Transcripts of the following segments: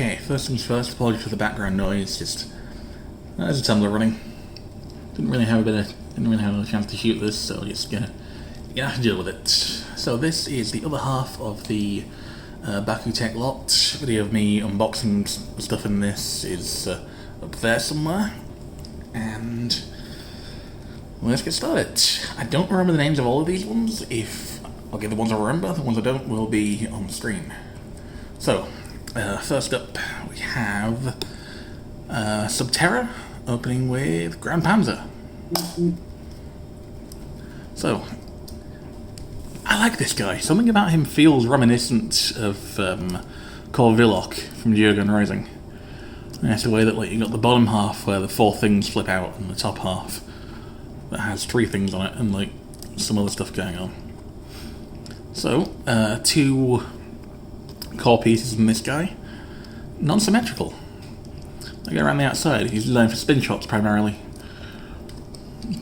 Okay, first things first, apologies for the background noise, just there's a tumbler running. Didn't really have a chance to shoot this, so just gonna have to deal with it. So this is the other half of the Bakutech lot. Video of me unboxing stuff in this is up there somewhere. And let's get started. I don't remember the names of all of these ones. If I'll get the ones I remember, the ones I don't will be on the screen. So, first up we have Subterra, opening with Grand Panzer. So, I like this guy. Something about him feels reminiscent of Korvilok from Bwednesdays Rising. And that's the way that you got the bottom half where the 4 things flip out, and the top half that has 3 things on it, and some other stuff going on. So, 2 core pieces in this guy, non-symmetrical. They go around the outside. He's designed for spin shots primarily.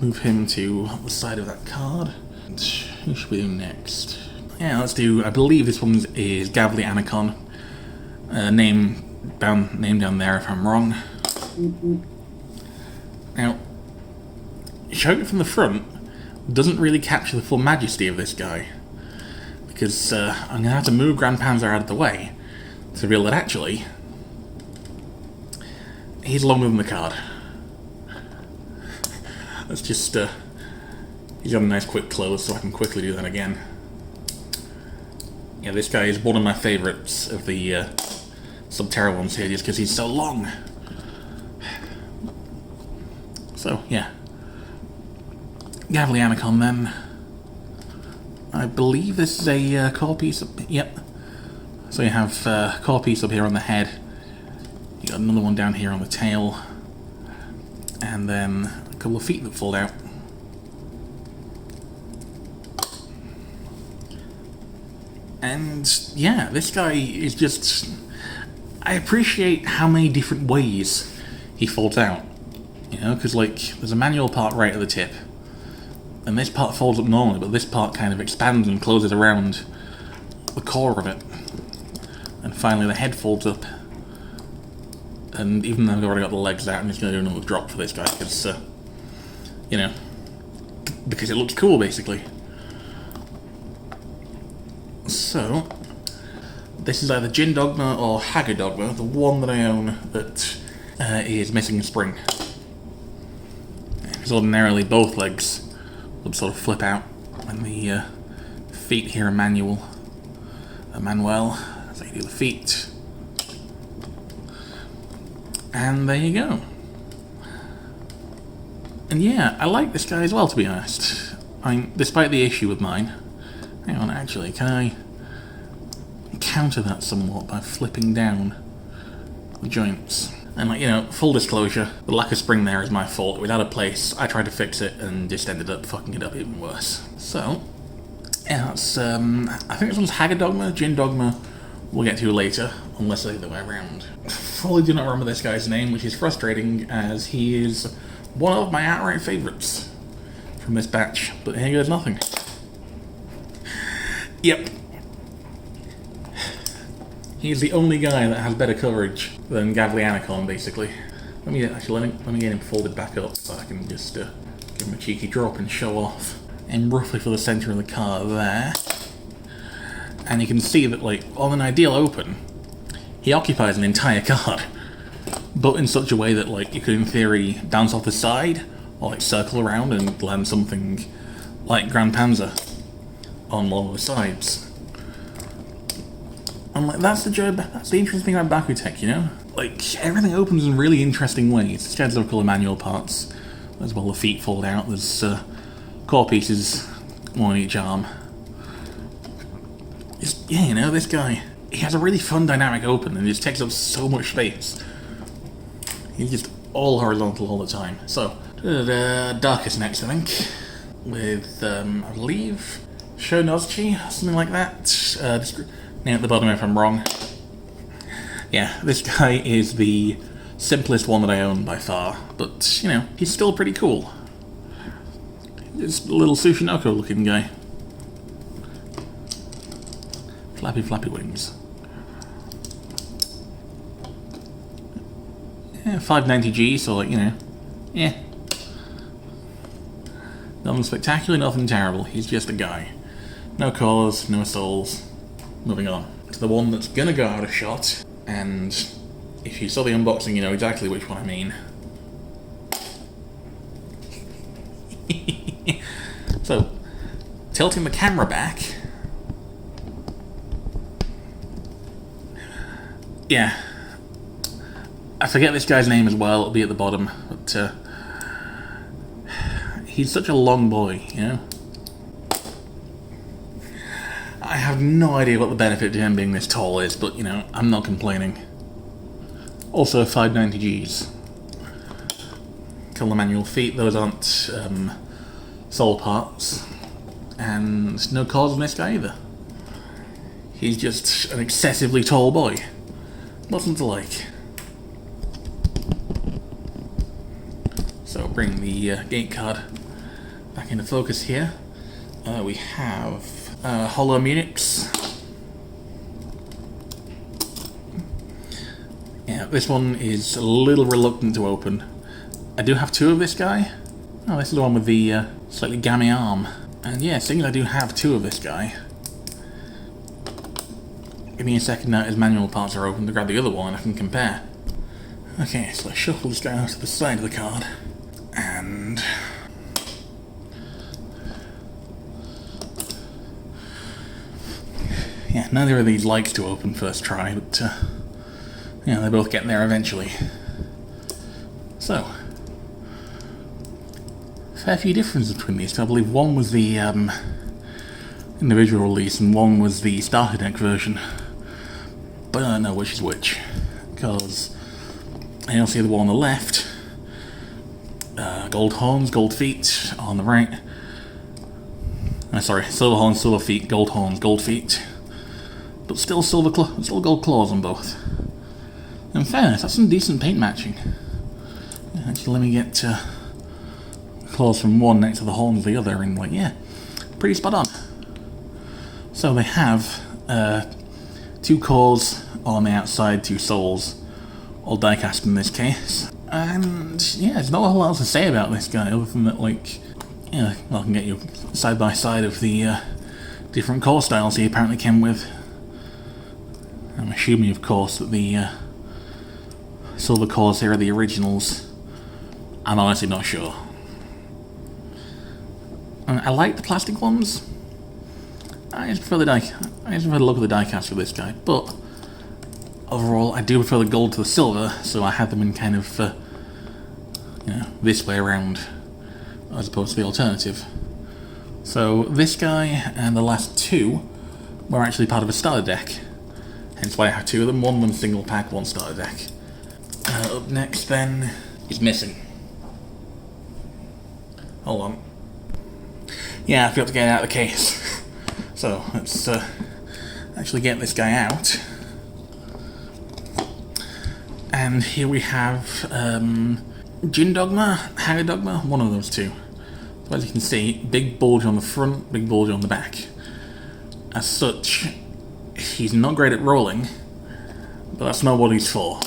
Move him to the side of that card. And who should we do next? Yeah, let's do. I believe this one is Gavli Anacon. Name down there if I'm wrong. Now, showing it from the front doesn't really capture the full majesty of this guy, because I'm going to have to move Grand Panzer out of the way to reveal that actually he's longer than the card. Let's just he's got a nice quick close, so I can quickly do that again. Yeah, this guy is one of my favourites of the Subterra ones here, just because he's so long. So, yeah. Gavli Anacon then. I believe this is a core piece up. Yep. So you have core piece up here on the head. You got another one down here on the tail, and then a couple of feet that fold out. And yeah, this guy is just. I appreciate how many different ways he folds out. You know, because there's a manual part right at the tip. And this part folds up normally, but this part kind of expands and closes around the core of it. And finally the head folds up. And even though I've already got the legs out, I'm just going to do another drop for this guy, because, you know, because it looks cool, basically. So, this is either Jin Dogma or Hager Dogma, the one that I own that is missing a spring. Because ordinarily both legs would sort of flip out, and the feet here are manual. Manuel, so you do the feet. And there you go. And yeah, I like this guy as well, to be honest. Despite the issue with mine. Hang on, actually, can I counter that somewhat by flipping down the joints? And full disclosure, the lack of spring there is my fault. It was out of place, I tried to fix it and just ended up fucking it up even worse. So, yeah, that's, I think this one's Hager Dogma. Jin Dogma we'll get to later, unless the other way around. Fully do not remember this guy's name, which is frustrating, as he is one of my outright favourites from this batch, but here goes nothing. Yep. He's the only guy that has better coverage than Gavli Anacon, basically. Let me get him folded back up so I can just give him a cheeky drop and show off. And roughly for the centre of the card there. And you can see that, on an ideal open, he occupies an entire card. But in such a way that, you could, in theory, bounce off the side, or, circle around and land something like Grand Panzer on one of the sides. And that's the job. That's the interesting thing about Bakutech, you know. Everything opens in really interesting ways. Instead of a couple of manual parts, as well the feet fold out. There's core pieces, one on each arm. Yeah, this guy. He has a really fun dynamic open, and he just takes up so much space. He's just all horizontal all the time. So, darkus next, I think, with I believe Shonozchi, something like that. Name at the bottom if I'm wrong. Yeah, this guy is the simplest one that I own by far, but, he's still pretty cool. Just a little Sushinoko looking guy. Flappy, flappy wings. Yeah, 590G, so like, you know, yeah. Nothing spectacular, nothing terrible. He's just a guy. No cores, no souls. Moving on to the one that's gonna go out of shot, and if you saw the unboxing, you know exactly which one I mean. So, tilting the camera back. Yeah. I forget this guy's name as well, it'll be at the bottom, but he's such a long boy, you know? I have no idea what the benefit to him being this tall is, but, you know, I'm not complaining. Also 590Gs. Kill the manual feet, those aren't soul parts. And no cause on this guy either. He's just an excessively tall boy. Nothing to like. So bring the gate card back into focus here. We have Hollow Munix. Yeah, this one is a little reluctant to open. I do have two of this guy. Oh, this is the one with the slightly gammy arm. And yeah, seeing as I do have two of this guy, give me a second now his manual parts are open to grab the other one and I can compare. Okay, so let's shuffle this guy out to the side of the card. And yeah, neither of these likes to open first try, but yeah, they're both getting there eventually. So, fair few differences between these two. I believe one was the individual release and one was the starter deck version. But I don't know which is which, because I don't see the one on the left. Gold horns, gold feet on the right. Sorry, silver horns, silver feet, gold horns, gold feet. But still still gold claws on both. In fairness, that's some decent paint matching. Actually, let me get claws from one next to the horns of the other, and like, yeah, pretty spot on. So they have two cores on the outside, two souls, all die-cast in this case. And yeah, there's not a whole lot else to say about this guy other than that, like, yeah, well, I can get you side by side of the different core styles he apparently came with. I'm assuming, of course, that the silver cores here are the originals. I'm honestly not sure. I like the plastic ones. I just prefer the look of the die-cast for this guy, but overall, I do prefer the gold to the silver, so I have them in kind of, you know, this way around, as opposed to the alternative. So this guy and the last two were actually part of a starter deck, hence why I have two of them. One of them single pack, one starter deck. Up next then is missing. Hold on. Yeah, I forgot to get it out of the case. So let's actually get this guy out. And here we have Jin Dogma, Haga Dogma, one of those two. So as you can see, big bulge on the front, big bulge on the back. As such, he's not great at rolling, but that's not what he's for.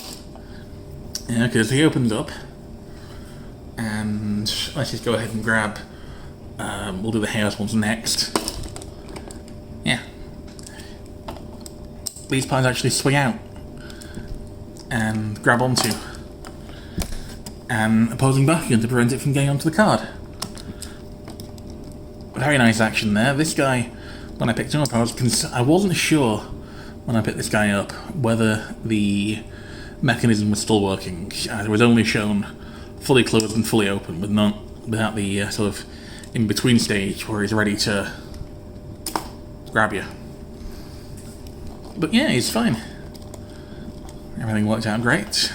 Yeah, because he opens up, and let's just go ahead and grab, we'll do the haos ones next. Yeah. These pies actually swing out and grab onto an opposing Bakugan to prevent it from getting onto the card. Very nice action there. This guy, when I picked him up, I wasn't sure when I picked this guy up whether the mechanism was still working. It was only shown fully closed and fully open, without the sort of in-between stage where he's ready to grab you. But yeah, he's fine. Everything worked out great.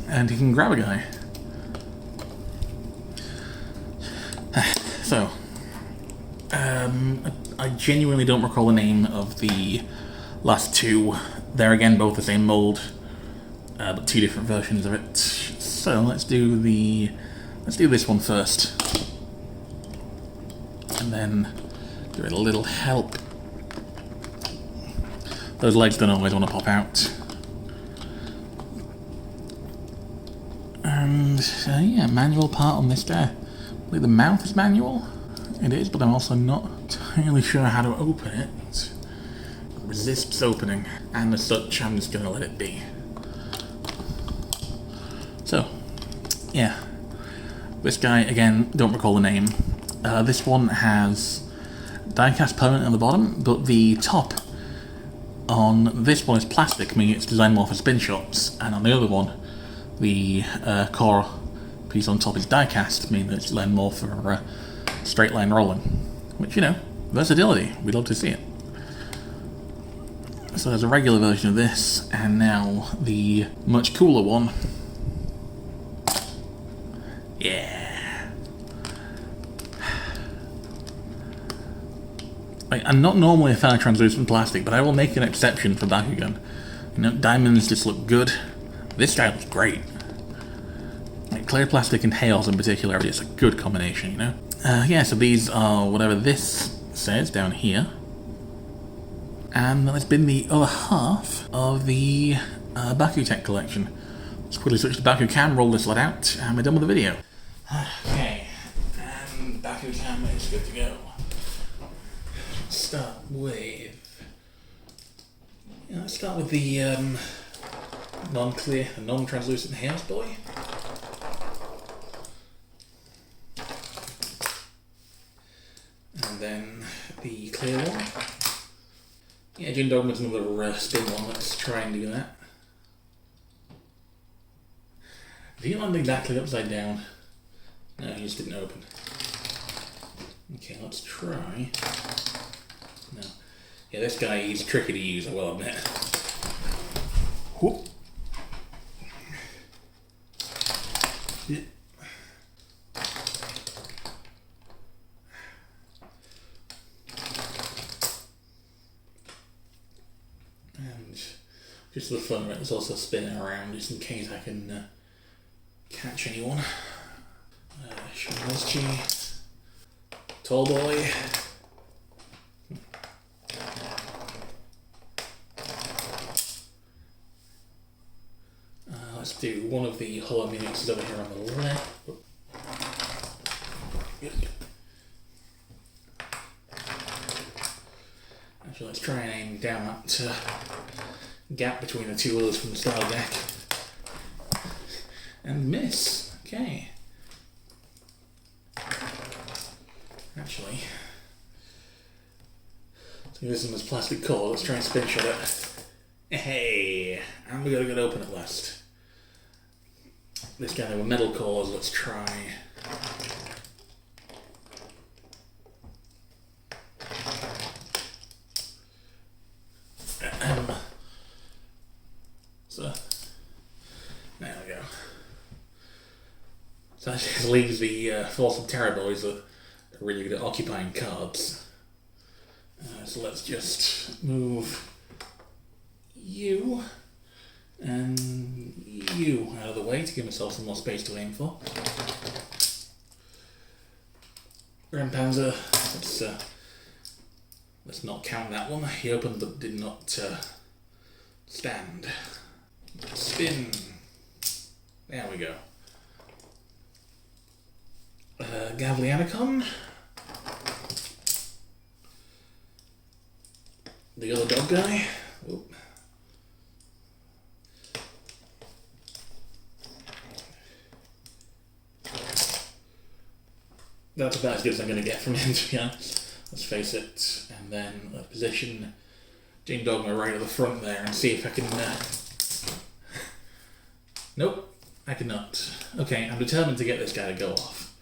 And he can grab a guy. So, I genuinely don't recall the name of the last two. They're again both the same mold, but two different versions of it. So let's do this one first, and then give it a little help. Those legs don't always want to pop out. And yeah, manual part on this guy. I believe the mouth is manual. It is, but I'm also not entirely sure how to open it. It resists opening, and as such, I'm just gonna let it be. So, yeah. This guy, again, don't recall the name. This one has die-cast permanent at the bottom, but the top on this one is plastic, meaning it's designed more for spin shots, and on the other one, the core piece on top is die-cast, meaning it's designed more for straight line rolling. Which, you know, versatility. We'd love to see it. So there's a regular version of this, and now the much cooler one. Yeah. Like, I'm not normally a fan of translucent plastic, but I will make an exception for Bakugan. You know, diamonds just look good. This guy looks great. Like, clear plastic and haos in particular are just a good combination, you know? Yeah, so these are whatever this says down here. And that's been the other half of the Bakutech collection. Let's quickly switch to Bakugan, roll this lot out, and we're done with the video. Okay, and Bakugan is good to go. Let's start with the non-clear and non-translucent haos boy. And then the clear one. Yeah, Jin Dogma's another spin one. Let's try and do that. Did he land exactly upside down? No, he just didn't open. Okay, let's try. No. Yeah, this guy, he's tricky to use, I will admit. Whoop. Yeah. And just for the fun of it, it's also spinning around just in case I can catch anyone. Shinichi, Tall Boy. Let's do one of the hollow mimics over here on the left. Actually, let's try and aim down that gap between the two others from the style deck. And miss. Okay. Actually, so this one is plastic core. Let's try and spin shot it. Hey! And we got a good open at last. This guy with metal cores, let's try. So, there we go. So that just leaves the four subterra boys that are really good at occupying cards. So let's just move you and you out of the way to give myself some more space to aim for. Grandpanzer, let's not count that one. He opened but did not stand. Spin. There we go. Gavlianicon. The other dog guy. Oop. That's about as good as I'm going to get from him, to be honest. Let's face it. And then let's position Jin Dogma right at the front there and see if I can... Nope, I cannot. Okay, I'm determined to get this guy to go off.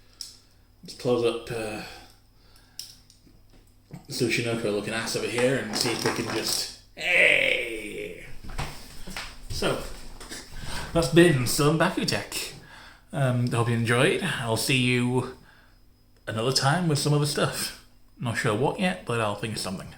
Let's close up Sushinoko looking ass over here and see if we can just... Hey! So, that's been some Bakutech. Hope you enjoyed. I'll see you another time with some other stuff. Not sure what yet, but I'll think of something.